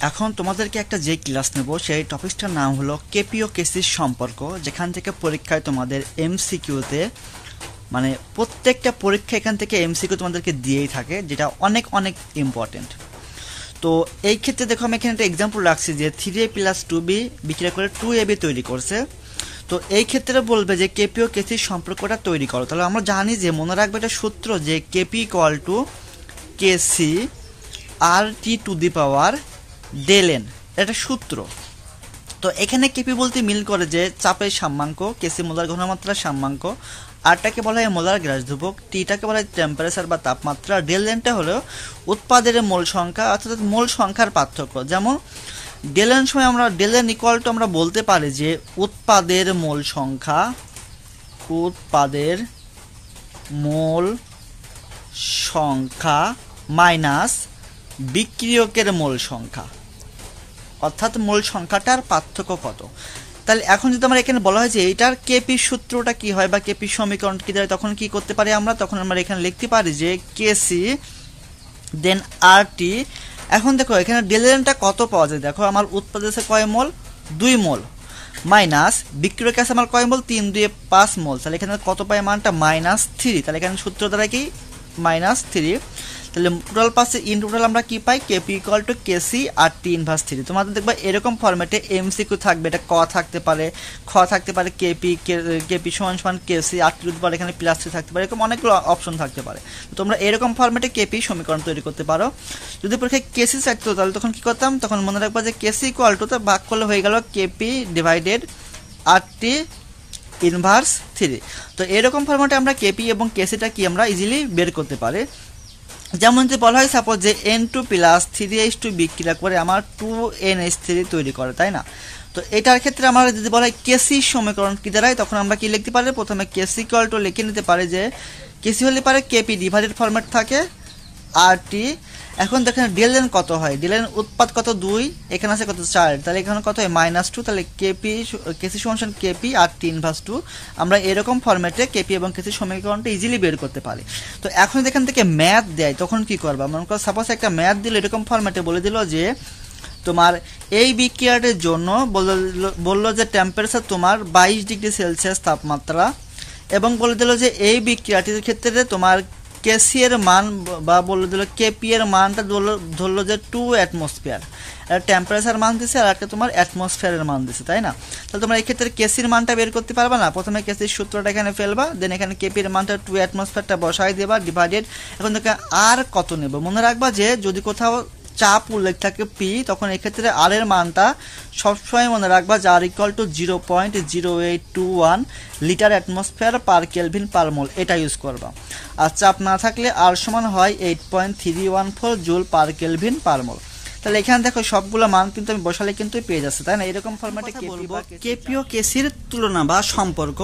এখন তোমাদেরকে একটা যে ক্লাস নেব সেই টপিকটার নাম হলো কেপি ও কেসির সম্পর্ক, যেখান থেকে পরীক্ষায় তোমাদের এমসিকিউতে মানে প্রত্যেকটা পরীক্ষা এখান থেকে এমসিকিউ তোমাদেরকে দিয়েই থাকে, যেটা অনেক অনেক ইম্পর্টেন্ট। তো এই ক্ষেত্রে দেখো আমি এখানে একটা এক্সাম্পল রাখছি যে 3a + 2b বিক্রিয়া করে 2ab তৈরি করছে। তো এই ক্ষেত্রে বলবে যে কেপি ও কেসির সম্পর্কটা তৈরি করো। তাহলে আমরা জানি যে মনে রাখবে একটা সূত্র যে কেপি = কেসি RT⁴ এটা সূত্র। তো এখানে কেপি বলতে মিল করে যে চাপের সাম্যাঙ্ক, কেসি মোলার ঘনমাত্রার সাম্যাঙ্ক, আরটাকে বলা হয় মোলার গ্রাস ধ্রুবক, টিটাকে বলা হয় টেম্পারেচার বা তাপমাত্রা, ডেলএনটা হলো উৎপাদের মোল সংখ্যা অর্থাৎ মোল সংখ্যার পার্থক্য। যেমন ডেলএন সময় আমরা ডেলএন = আমরা বলতে পারি যে উৎপাদের মোল সংখ্যা মাইনাস বিক্রিয়কের মোল সংখ্যা, অর্থাৎ মোল সংখ্যাটার পার্থক্য কত। তাহলে এখন যদি আমরা এখানে বলা হয় যে এইটার কেপি সূত্রটা কি হয় বা কেপি সমীকরণ কি দাঁড়ায়, তখন কি করতে পারি আমরা? তখন আমরা এখানে লিখতে পারি যে কেসি দেন আরটি। এখন দেখো এখানে ডেলএনটা কত পাওয়া যায়, দেখো আমার উৎপাদে আছে কয় মোল? 2 মোল, মাইনাস বিক্রিয়কের আছে আমার কয় মোল? 3 × 2 = 5 মোল। তাহলে এখানে কত পাই মানটা? -3। তাহলে এখানে সূত্র দ্বারা কি -3। তাহলে টোটাল পাচ্ছে ইন টোটাল আমরা কি পাই? কেপি = কেসি RT⁻3। তোমাদের দেখবা এরকম ফরম্যাটে এমসিকিউ থাকবে, এটা ক থাকতে পারে, খ থাকতে পারে, কেপি = কেসি RT⁻, এখানে +3 থাকতে পারে, এরকম অনেকগুলো অপশন থাকতে পারে। তো তোমরা এরকম ফরম্যাটে কেপি সমীকরণ তৈরি করতে পারো। যদি পরীক্ষায় কেসি চাইতো তাহলে তখন কি করতাম? তখন মনে রাখবা যে কেসি = তো ভাগ করলে হয়ে গেল কেপি / RT⁻3। তো এরকম ফরম্যাটে আমরা কেপি এবং কেসিটা কি আমরা ইজিলি বের করতে পারি। যেমন যে বলা হয় সাপোজ যে N2 + 3H2 বিক্রিয়া করে আমার 2NH3 তৈরি করে, তাই না? তো এটার ক্ষেত্রে আমরা যদি বলা হয় কেসি সমীকরণ কি দাঁড়ায়, তখন আমরা কি লিখতে পারি? প্রথমে কেসি = লিখে নিতে পারি যে কেসি হলে পারে কেপি ডিভাইডেড ফরম্যাট থাকে আরটি। এখন দেখেন ডেলএন কত হয়, ডেলএন উৎপাদ কত? 2, এখানে আছে কত? 4। তাহলে এখানে কত হয়? -2। তাহলে কেসি = কেপি RT⁻2। আমরা এরকম ফরম্যাটে কেপি এবং কেসি সমীকরণটা ইজিলি বের করতে পারি। তো এখন এখান থেকে ম্যাথ দেয় তখন কি করবা? মনে করো সাপোজ একটা ম্যাথ দিল এরকম ফরম্যাটে, বলে দিল যে তোমার এই বিক্রিয়াটির জন্য বললো যে টেম্পারেচার তোমার 22°C তাপমাত্রা, এবং বলে দিল যে এই বিক্রিয়াটির ক্ষেত্রে তোমার কেসি এর মান বা বলে দিল কেপি এর মানটা ধরলো যে 2 অ্যাটমসফিয়ার, আর টেম্পারেচার মান দিছে আর একটা তোমার অ্যাটমসফিয়ারের মান দিছে, তাই না? তাহলে তোমরা এই ক্ষেত্রে কেসির মানটা বের করতে পারবে না। প্রথমে কেসির সূত্রটা এখানে ফেলবা, দেন এখানে কেপির মানটা 2 অ্যাটমসফিয়ারটা বসাই দেবা ডিভাইডেড। এখন দেখো আর কত নেব, মনে রাখবা যে যদি কোথাও চাপ উল্লেখ থাকে পি, তখন এক্ষেত্রে আর এর মানটা সবসময় মনে রাখবা যে আর = 0.0821 litre atmosphere per kelvin per mole, এটা ইউজ করবা। আর চাপ না থাকলে আর সমান হয় 8.314 জুল পার কেলভিন পার মোল। তাহলে এখানে দেখো সবগুলো মান কিন্তু আমি বসালে কিন্তু পেয়ে যাচ্ছে, তাই না? এরকম ফরম্যাটে কেপি ও কেসির তুলনা বা সম্পর্ক।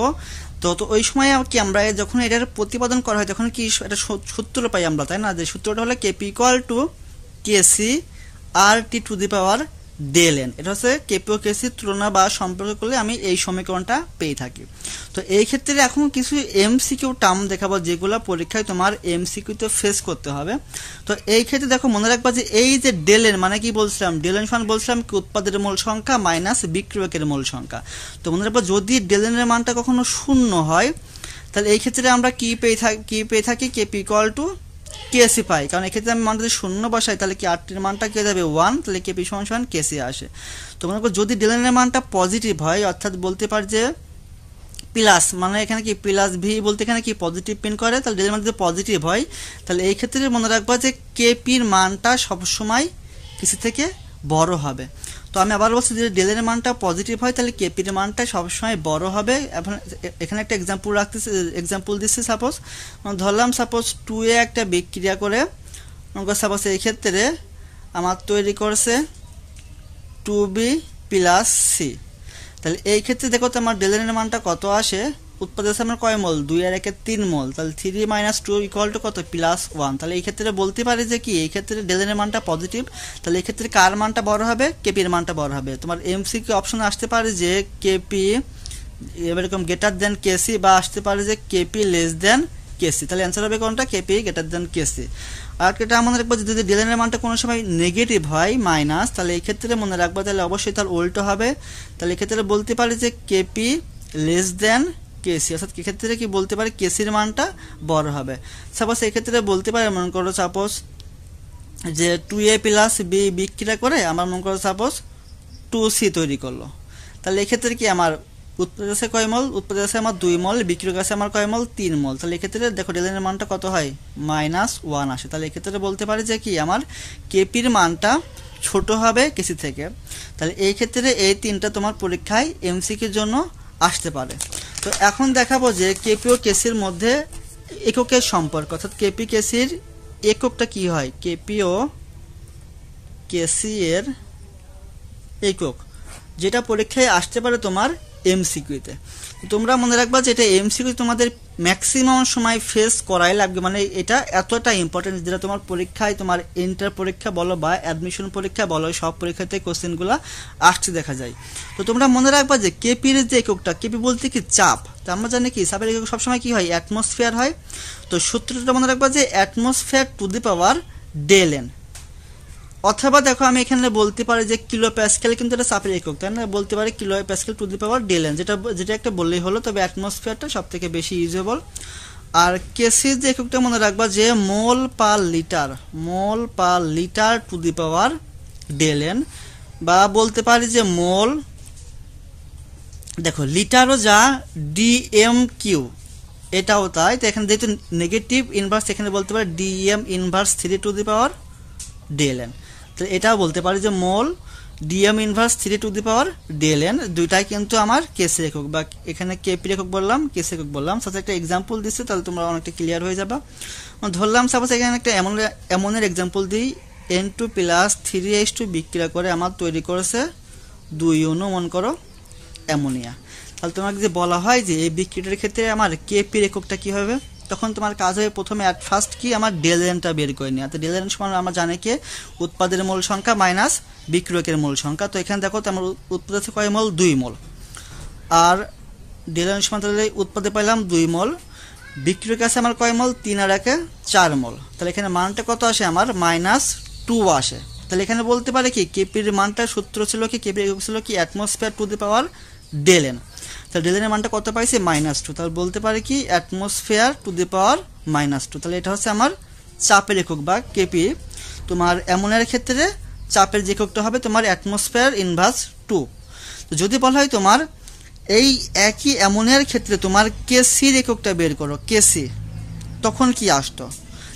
তো ওই সময় কি আমরা যখন এটার প্রতিপাদন করা হয় তখন কি এটা সূত্র পাই আমরা, তাই না? যে সূত্রটা হলো কেপি = কেসি RT⁴ এটা হচ্ছে কেপি ও কেসির তুলনা বা সম্পর্ক করলে আমি এই সমীকরণটা পেয়ে থাকি। তো এই ক্ষেত্রে এখন কিছু এমসিকিউ টার্ম দেখাবো যেগুলো পরীক্ষায় তোমার এমসিকিউতে ফেস করতে হবে। তো এই ক্ষেত্রে দেখো মনে রাখবা যে এই যে ডেলএন মানে কি বলছিলাম? ডেলএন সমান বলছিলাম কি উৎপাদের মোল সংখ্যা মাইনাস বিক্রিয়কের মোল সংখ্যা। তো মনে রাখবা যদি ডেলএন এর মানটা কখনো 0 হয় তাহলে এই ক্ষেত্রে আমরা কি পেয়ে থাকি? কেপি = কেসি পাই, কারণ এক্ষেত্রে আমি মানটা যদি 0 বসাই তাহলে কি আরটির মানটা কি হয়ে যাবে? 1। তাহলে কেপি = কেসি আসে। তো মনে করো যদি ডেলএন এর মানটা পজিটিভ হয়, অর্থাৎ বলতে পারি যে প্লাস, মানে এখানে কি +v বলতে এখানে কি পজিটিভ পিন করে, তাহলে ডেলএন মান যদি পজিটিভ হয় তাহলে এই ক্ষেত্রে মনে রাখবা যে কেপির মানটা সবসময় কিছু থেকে বড় হবে। তো আমি আবার বলছি যে ডেলএন এর মানটা পজিটিভ হয় তাহলে কেপির মানটা সবসময় বড় হবে। এখানে একটা এক্সাম্পল দিচ্ছি। সাপোজ ধরলাম সাপোজ 2a একটা বিক্রিয়া করে সাপোজ এই ক্ষেত্রে আমার তৈরি করছে 2b + c। তাহলে এই ক্ষেত্রে দেখো তো আমার ডেলএন এর মানটা কত আসে? উৎপাদন আছে আমার কয় মোল? 2 আর 1 3 মোল। তাহলে 3 - 2 = কত? +1। তাহলে এই ক্ষেত্রে বলতে পারি যে কি এই ক্ষেত্রে ডেলএন এর মানটা পজিটিভ। তাহলে এই ক্ষেত্রে কার মানটা বড় হবে? কেপির মানটা বড় হবে। তোমার এমসিকিউ অপশন আসতে পারে যে কেপি এরকম গ্রেটার দেন কেসি, বা আসতে পারে যে কেপি লেস দেন কেসি। তাহলে অ্যান্সার হবে কোনটা? কেপি গ্রেটার দেন কেসি। আর এটা মনে রাখবো যদি ডিএলএন এর মানটা কোনো সময় নেগেটিভ হয় মাইনাস, তাহলে এই ক্ষেত্রে মনে রাখবো তাহলে অবশ্যই তার উল্টো হবে। তাহলে এক্ষেত্রে বলতে পারি যে কেপি লেস দেন কেসি, অর্থাৎ এক্ষেত্রে কি বলতে পারি কেসির মানটা বড় হবে। সাপোজ এক্ষেত্রে বলতে পারি মনে করো সাপোজ যে 2a প্লাস বি বিক্রিয়া করে আমার মনে করো সাপোজ 2c তৈরি করলো, তাহলে এক্ষেত্রে কি আমার উৎপাদক আছে কয় মল? উৎপাদক আছে আমার 2 মল, বিক্রিয়ক আছে আমার কয় মল? 3 মল। তাহলে এক্ষেত্রে দেখো ডিএলএন এর মানটা কত হয়? -1 আসে। তাহলে এক্ষেত্রে বলতে পারি যে কি আমার কেপির মানটা ছোট হবে কেসি থেকে। তাহলে এই ক্ষেত্রে এই তিনটা তোমার পরীক্ষায় এমসিকিউর জন্য আসতে পারে। তো এখন দেখাবো যে কেপি ও কেসির মধ্যে এককের সম্পর্ক, অর্থাৎ কেপি কেসির এককটা কি হয়, কেপি ও কেসি এর একক, যেটা পরীক্ষায় আসতে পারে তোমার এমসিকিউতে। তোমরা মনে রাখবা যে এটা এমসিকিউ তোমাদের ম্যাক্সিমাম সময় ফেস করাই লাগবে, মানে এটা এতটা ইম্পর্টেন্ট যেটা তোমার পরীক্ষায় তোমার ইন্টার পরীক্ষা বলো বা অ্যাডমিশন পরীক্ষা বলো সব পরীক্ষাতে কোশ্চেনগুলো আসতে দেখা যায়। তো তোমরা মনে রাখবা যে কেপির যে এককটা, কেপি বলতে কি চাপ, তো আমরা জানি কি চাপের একক সবসময় কি হয়? অ্যাটমসফিয়ার হয়। তো সূত্রটা মনে রাখবা যে atmosphere to the power del, অথবা দেখো আমি এখানে বলতে পারি যে কিলো প্যাসকেল, কিন্তু এটা চাপের একক, তাই না? বলতে পারি kilo pascal to the power del, যেটা একটা বললেই হলো, তবে অ্যাটমসফিয়ারটা সব থেকে বেশি ইউজেবল। আর কেসির যে এককটা মনে রাখবা যে mole per litre to the power ডেল, বা বলতে পারি যে মোল, দেখো লিটারও যা ডিএম কিউ এটাও তাই। তো এখানে যেহেতু নেগেটিভ ইনভার্স, এখানে বলতে পারি DM inverse 3 to the power ডেল। তো এটাও বলতে পারি যে mole DM inverse 3 to the power ডেল, দুইটাই কিন্তু আমার কেসির একক, বা এখানে কেপির একক বললাম কেসির একক বললাম। সাথে একটা এক্সাম্পল দিচ্ছি, তাহলে তোমরা অনেকটা ক্লিয়ার হয়ে যাবে। ধরলাম সাপোজ এখানে একটা এমনের এক্সাম্পল দিই, N2 প্লাস 3H2 বিক্রিয়া করে আমার তৈরি করেছে 2 অণু মন করো অ্যামোনিয়া। তাহলে তোমাকে যে বলা হয় যে এই বিক্রিয়ার ক্ষেত্রে আমার কেপির এককটা কি হবে, তখন তোমার কাজ হবে প্রথমে অ্যাট ফার্স্ট কি আমার ডেলএনটা বের করে নেওয়া। তো ডেলএন সমান আমরা জানি কি উৎপাদের মোল সংখ্যা মাইনাস বিক্রিয়কের মোল সংখ্যা। তো এখানে দেখো তো আমার উৎপাদ আছে কয় মোল? 2 মোল। আর ডেলএন সমান তাহলে উৎপাদে পাইলাম 2 মোল, বিক্রিয়ক আছে আমার কয় মোল? 3 আর 1 4 মোল। তাহলে এখানে মানটা কত আসে আমার? -2 আসে। তাহলে এখানে বলতে পারে কি কেপির মানটার সূত্র ছিল কি, কেপির একক ছিল কি অ্যাটমসফিয়ার টু দি পাওয়ার ডেলএন। তাহলে ডেলএন এর মানটা কত পাইছে? -2। তাহলে বলতে পারে কি অ্যাটমসফিয়ার টু দি পাওয়ার -2। তাহলে এটা হচ্ছে আমার চাপের একক বা কেপি। তোমার অ্যামোনিয়ার ক্ষেত্রে চাপের যে এককটা হবে তোমার অ্যাটমসফিয়ার ইনভার্স 2। তো যদি বলা হয় তোমার এই একই অ্যামোনিয়ার ক্ষেত্রে তোমার কেসির এককটা বের করো, কেসি, তখন কি আসতো?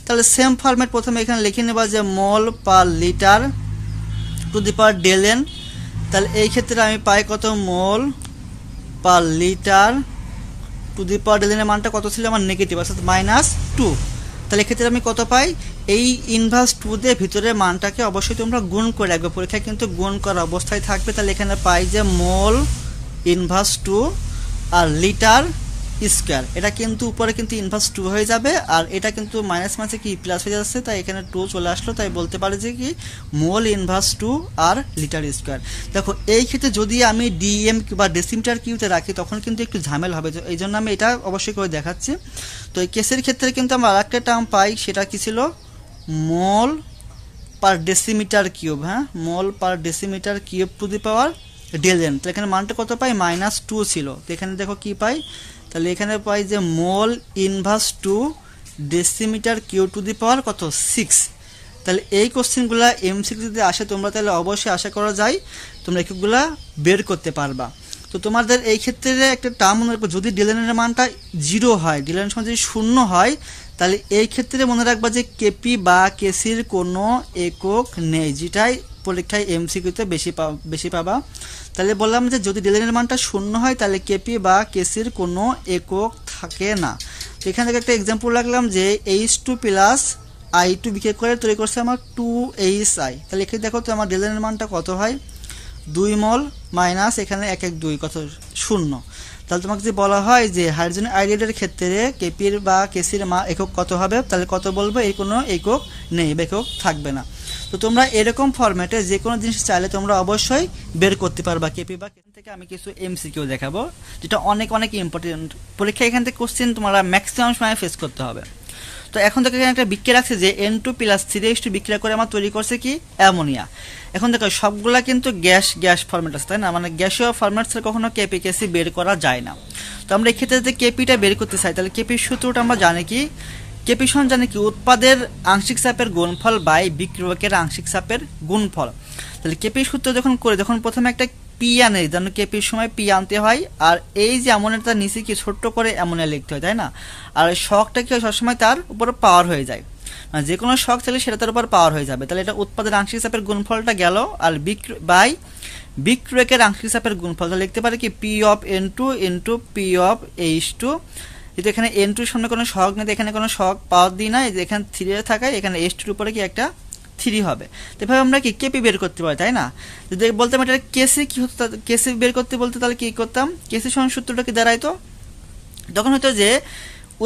তাহলে সেম ফরম্যাট প্রথমে এখানে লিখে নেবা যে mole per litre to the পাওয়ার ডেলএন। তাহলে এই ক্ষেত্রে আমি পাই কত? মোল পার লিটার টু দি পাওয়ার ডেলএন এর মানটা কত ছিল আমার? নেগেটিভ, অর্থাৎ -2। তাহলে এক্ষেত্রে আমি কত পাই? এই ইনভার্স 2 দিয়ে ভিতরে মানটাকে অবশ্যই তোমরা গুণ করে রাখবে, পরীক্ষায় কিন্তু গুণ করা অবস্থায় থাকবে। তাহলে এখানে পাই যে মোল ইনভার্স 2 আর লিটার স্কয়ার, এটা কিন্তু উপরে কিন্তু ইনভার্স 2 হয়ে যাবে, আর এটা কিন্তু মাইনাস মাঝে কি প্লাস হয়ে যাচ্ছে, তাই এখানে 2 চলে আসলো। তাই বলতে পারে যে কি মোল ইনভার্স 2 আর লিটার স্কয়ার। দেখো এই ক্ষেত্রে যদি আমি ডিএম বা ডেসিমিটার কিউতে রাখি তখন কিন্তু একটু ঝামেলা হবে, এই জন্য আমি এটা অবশ্যই করে দেখাচ্ছি। তো এই কেসের ক্ষেত্রে কিন্তু আমরা আরেকটা টার্ম পাই, সেটা কি ছিল? মোল পার ডেসিমিটার কিউব। হ্যাঁ, মোল পার ডেসিমিটার কিউব টু দি পাওয়ার ডেলএন। তো এখানে মানটা কত পাই? -2 ছিল। তো এখানে দেখো কি পাই, তাহলে এখানে পাই যে mole inverse 2 decimetre cube to the power কত? 6। তাহলে এই কোশ্চেনগুলো এমসিকিউ যদি আসে তোমরা তাহলে অবশ্যই আশা করা যায় তোমরা একগুলা বের করতে পারবা। তো তোমাদের এই ক্ষেত্রে একটা টার্ম মনে রাখবো, যদি ডেলএন এর মানটা 0 হয়, ডেলএন সমান যদি 0 হয়, তাহলে এই ক্ষেত্রে মনে রাখবা যে কেপি বা কেসির কোনো একক নেই, যেটাই পরীক্ষায় এমসিকিউতে বেশি পাবা। তাহলে বললাম যে যদি ডেলএন এর মানটা 0 হয় তাহলে কেপি বা কেসির কোনো একক থাকে না। তো এখান থেকে একটা এক্সাম্পল রাখলাম যে H2 প্লাস I2 বিক্রিয়া করে তৈরি করছে আমার 2HI। তাহলে এখানে দেখো তো আমার ডেলএন এর মানটা কত হয়? 2 মোল মাইনাস এখানে 1 1 2 কত? 0। তাহলে তোমাকে যদি বলা হয় যে হাইড্রোজেন আয়োডাইডের ক্ষেত্রে কেপির বা কেসির একক কত হবে, তাহলে কত বলবো? এর কোনো একক নেই বা একক থাকবে না। তো তোমরা এরকম ফরম্যাটে যে কোনো জিনিস চাইলে তোমরা অবশ্যই বের করতে পারবা কেপি বা এখান থেকে আমি কিছু এমসিকিউ দেখাবো যেটা অনেক অনেক ইম্পর্টেন্ট, পরীক্ষা এখান থেকে কোশ্চেন তোমরা ম্যাক্সিমাম সময় ফেস করতে হবে। তো এখন দেখো এখানে একটা বিক্রিয়া রাখছে যে N2+3H2 বিক্রিয়া করে আমার তৈরি করছে কি অ্যামোনিয়া। এখন দেখো সবগুলা কিন্তু গ্যাস ফরম্যাট আছে, তাই না, মানে গ্যাসীয় ফরম্যাট ছাড়া কখনো কেপি কেসি বের করা যায় না। তো আমরা এই ক্ষেত্রে যদি কেপিটা বের করতে চাই তাহলে কেপির সূত্রটা আমরা জানি কি, কেপি সমান জানি কি উৎপাদের আংশিক চাপের গুণফল বাই বিক্রিয়কের আংশিক চাপের গুণফল। তাহলে কেপির সূত্র যখন করে তখন প্রথমে একটা পি আনে, যেন কেপির সময় পি আনতে হয়, আর এই যে অ্যামোনিয়াটা নিচে কি ছোট্ট করে অ্যামোনিয়া লিখতে হয়, তাই না, আর শকটা কি সবসময় তার উপর পাওয়ার হয়ে যায়, মানে যে কোনো শক চাইলে সেটা তার উপর পাওয়ার হয়ে যাবে। তাহলে এটা উৎপাদের আংশিক চাপের গুণফলটা গেল, আর বাই বিক্রিয়কের আংশিক চাপের গুণফল তাহলে লিখতে পারে কি P of N2 into P of H2। যেহেতু এখানে N2 এর সামনে কোনো শক নেই, এখানে কোনো শক পাওয়ার দিই না, এখানে 3 থাকায় এখানে H2 এর উপরে কি একটা 3 হবে। তো এভাবে আমরা কি কেপি বের করতে পারি, তাই না। যদি বলতাম এটা কেসি কি হতো, কেসি বের করতে বলতে তাহলে কি করতাম, কেসি সমান সূত্রটা কি দাঁড়াইতো, তখন হতো যে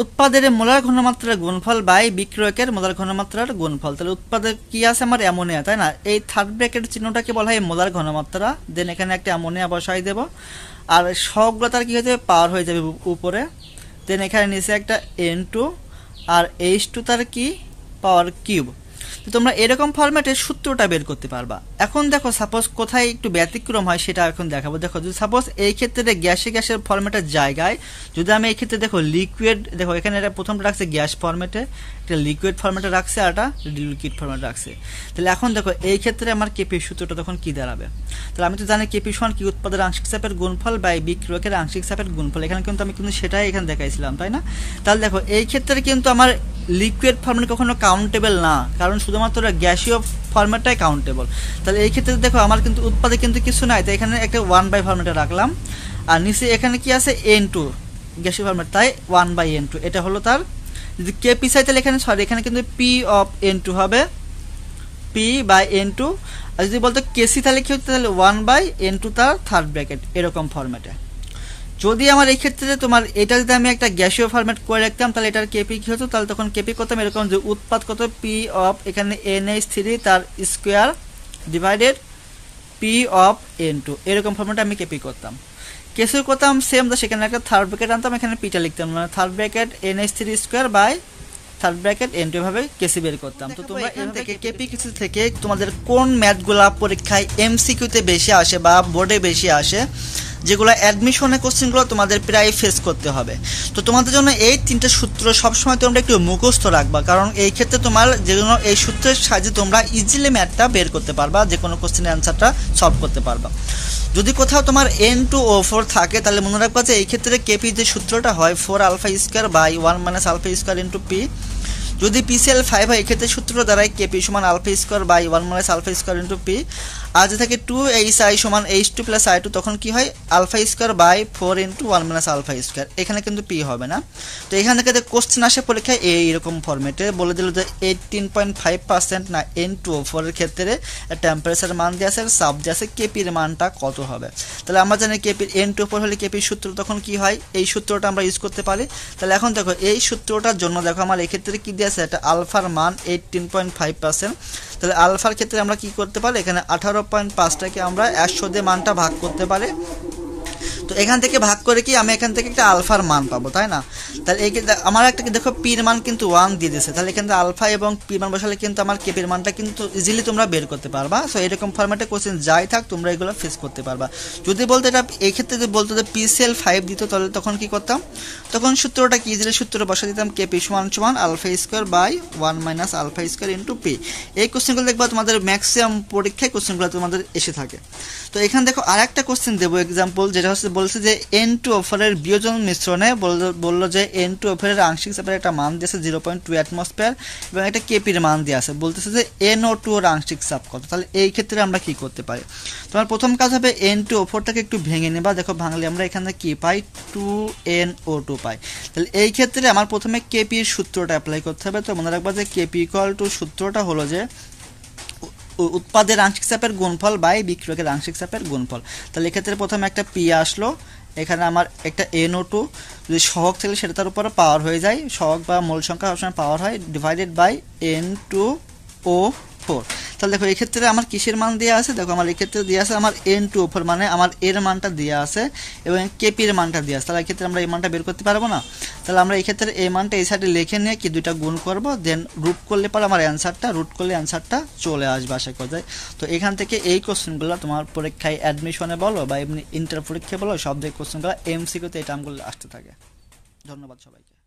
উৎপাদের মোলার ঘনমাত্রার গুণফল বাই বিক্রিয়কের মোলার ঘনমাত্রার গুণফল। তাহলে উৎপাদের কি আছে আমার অ্যামোনিয়া, তাই না, এই থার্ড ব্র্যাকেট চিহ্নটাকে বলা হয় মোলার ঘনমাত্রা, দেন এখানে একটা অ্যামোনিয়া বসাই দেব, আর সবগুলো তার কি হয়ে যাবে পাওয়ার হয়ে যাবে উপরে, দেন এখানে নিচে একটা N2 আর H2 তার কি পাওয়ার কিউব। তো তোমরা এরকম ফরম্যাটে সূত্রটা বের করতে পারবা। এখন দেখো সাপোজ কোথায় একটু ব্যতিক্রম হয় সেটা এখন দেখাবো। দেখো যদি সাপোজ এই ক্ষেত্রে গ্যাসের ফরম্যাটের জায়গায় যদি আমি এই ক্ষেত্রে দেখো লিকুইড, দেখো এখানে এটা প্রথমটা রাখছে গ্যাস ফরম্যাটে, একটা লিকুইড ফরম্যাটে রাখছে, আর একটা লিকুইড ফরম্যাটে রাখছে। তাহলে এখন দেখো এই ক্ষেত্রে আমার কেপি সূত্রটা তখন কি দাঁড়াবে, তাহলে আমি তো জানি কেপি সমান কি উৎপাদের আংশিক চাপের গুণফল বাই বিক্রিয়কের আংশিক চাপের গুণফল। এখানে কিন্তু আমি কিন্তু সেটাই এখানে দেখাইছিলাম, তাই না। তাহলে দেখো এই ক্ষেত্রে কিন্তু আমার লিকুইড ফরম্যাট কখনো কাউন্টেবল না, কারণ শুধুমাত্র গ্যাসীয় ফরম্যাটটাই কাউন্টেবল। তাহলে এই ক্ষেত্রে দেখো আমার কিন্তু উৎপাদে কিন্তু কিছু নাই, তাই এখানে একটা 1/, ফরম্যাটে রাখলাম, আর নিচে এখানে কি আছে N2 গ্যাসীয় ফরম্যাট, তাই 1/N2 এটা হলো তার। যদি কেপি চাই তাহলে এখানে এখানে কিন্তু পি অফ N2 হবে, P/N2, আর যদি বলতো কেসি তাহলে কি হতো, তাহলে 1/N2 তার থার্ড ব্র্যাকেট এরকম ফরম্যাটে। যদি আমার এই ক্ষেত্রে তোমার এটা যদি আমি একটা গ্যাসীয় ফরম্যাট করে রাখতাম তাহলে এটার কেপি কি হতো, তাহলে তখন কেপি করতাম এরকম যে উৎপাদ কত পি অফ এখানে NH3 তার square divided P of N2 এরকম ফরম্যাটে আমি কেপি করতাম। কেসি করতাম সেম, তো সেখানে একটা থার্ড ব্র্যাকেট আনতাম, এখানে পিটা লিখতাম, মানে third bracket NH3 square by third bracket N2 ভাবে কেসি বের করতাম। তো তোমরা এখান থেকে কেপি কিছু থেকে তোমাদের কোন ম্যাথগুলা পরীক্ষায় এমসিকিউতে বেশি আসে বা বোর্ডে বেশি আসে, যেগুলো অ্যাডমিশনের কোশ্চেনগুলো তোমাদের প্রায় ফেস করতে হবে। তো তোমাদের জন্য এই তিনটে সূত্র সবসময় তোমরা একটু মুখস্থ রাখবা, কারণ এই ক্ষেত্রে তোমার যেগুলো এই সূত্রের সাহায্যে তোমরা ইজিলি ম্যাথটা বের করতে পারবা, যে কোনো কোশ্চেনের অ্যান্সারটা সলভ করতে পারবা। যদি কোথাও তোমার N2O4 থাকে তাহলে মনে রাখবা যে এই ক্ষেত্রে কেপি যে সূত্রটা হয় 4α² বাই 1 - α² ইন্টু পি। যদি PCl5 হয় এক্ষেত্রে সূত্র দ্বারাই কেপি সমান α² বাই 1 - α² ইন্টু পি। আর যে থাকে 2HI সমান H2 প্লাস I2 তখন কি হয় α² বাই 4 ইন্টু 1 - α²। এখানে কিন্তু পি হবে না। তো এখান থেকে কোশ্চেন আসে পরীক্ষায় এইরকম ফরম্যাটে বলে দিল যে 18.5% না N2O4 এর ক্ষেত্রে টেম্পারেচার মান দিয়ে আছে, সাব দিয়ে আছে, কেপির মানটা কত হবে। তাহলে আমরা জানি কেপির N2O4 হলে কেপির সূত্র তখন কি হয়, এই সূত্রটা আমরা ইউজ করতে পারি। তাহলে এখন দেখো এই সূত্রটার জন্য দেখো আমার এই ক্ষেত্রে কি দিয়ে আছে, এটা আলফার মান 18.5%। তাহলে আলফার ক্ষেত্রে আমরা কি করতে পারি, এখানে 18.5টাকে আমরা 100 দিয়ে মানটা ভাগ করতে পারি। তো এখান থেকে ভাগ করে কি আমি এখান থেকে একটা আলফার মান পাবো, তাই না। তাহলে এই আমার একটা দেখো পির মান কিন্তু 1 দিয়ে দিয়েছে, তাহলে এখানে আলফা এবং পি মান বসালে কিন্তু আমার কেপির মানটা কিন্তু ইজিলি তোমরা বের করতে পারবা। সো এরকম ফরম্যাটে কোশ্চেন যাই থাক তোমরা এগুলো ফেস করতে পারবা। যদি বলতে এটা এই ক্ষেত্রে যদি বলতো যে PCl5 দিত তাহলে তখন কি করতাম, তখন সূত্রটা কি ইজিলি সূত্র বসা দিতাম কেপি সমান α² বাই 1 - α² ইন্টু পি। এই কোশ্চেনগুলো দেখবা তোমাদের ম্যাক্সিমাম পরীক্ষায় কোশ্চেনগুলো তোমাদের এসে থাকে। তো এখানে দেখো আর একটা কোশ্চেন দেবো এক্সাম্পল, যেটা হচ্ছে বলছে যে N2O4 এর বিয়োজন মিশ্রণে বললো যে N2O4 এর আংশিক চাপের একটা মান দিয়েছে 0.2 অ্যাটমসফিয়ার এবং একটা কেপির মান দিয়ে আছে, বলতেছে যে NO2 এর আংশিক চাপ কত। তাহলে এই ক্ষেত্রে আমরা কি করতে পারি, তোমার প্রথম কাজ হবে N2O4টাকে একটু ভেঙে নেবা। দেখো ভাঙলে আমরা এখানে কি পাই 2NO2 পাই। তাহলে এই ক্ষেত্রে আমার প্রথমে কেপির সূত্রটা অ্যাপ্লাই করতে হবে। তো মনে রাখবা যে কেপি ইকুয়াল টু সূত্রটা হলো যে উৎপাদের আংশিক চাপের গুণফল বাই বিক্রিয়কের আংশিক চাপের গুণফল। তাহলে এক্ষেত্রে প্রথমে একটা পি আসলো, এখানে আমার একটা NO2 যদি সহগ থাকলে সেটা তার উপরে পাওয়ার হয়ে যায়, সহগ বা মোল সংখ্যা সবসময় পাওয়ার হয়, ডিভাইডেড বাই N2O4 4। তাহলে দেখো এই ক্ষেত্রে আমার কিসের মান দেওয়া আছে, দেখো আমার এই ক্ষেত্রে দেওয়া আছে আমার N2O4 মানে আমার এর মানটা দেওয়া আছে এবং কেপি এর মানটা দেওয়া আছে। তাহলে এই ক্ষেত্রে আমরা এই মানটা বের করতে পারবো না। তাহলে আমরা এই ক্ষেত্রে এই মানটা এই সাইডে লিখে নিয়ে কি দুইটা গুণ করব, দেন রুট করলে পরে আমার অ্যান্সারটা, রুট করলে অ্যান্সারটা চলে আসবে আশা করা যায়। তো এখান থেকে এই কোশ্চেনগুলো তোমার পরীক্ষায় অ্যাডমিশনে বলো বা এমনি ইন্টার পরীক্ষায় বলো, সব দিকে কোশ্চেনগুলো এমসিকিউতে এই টার্মগুলো আসতে থাকে। ধন্যবাদ সবাইকে।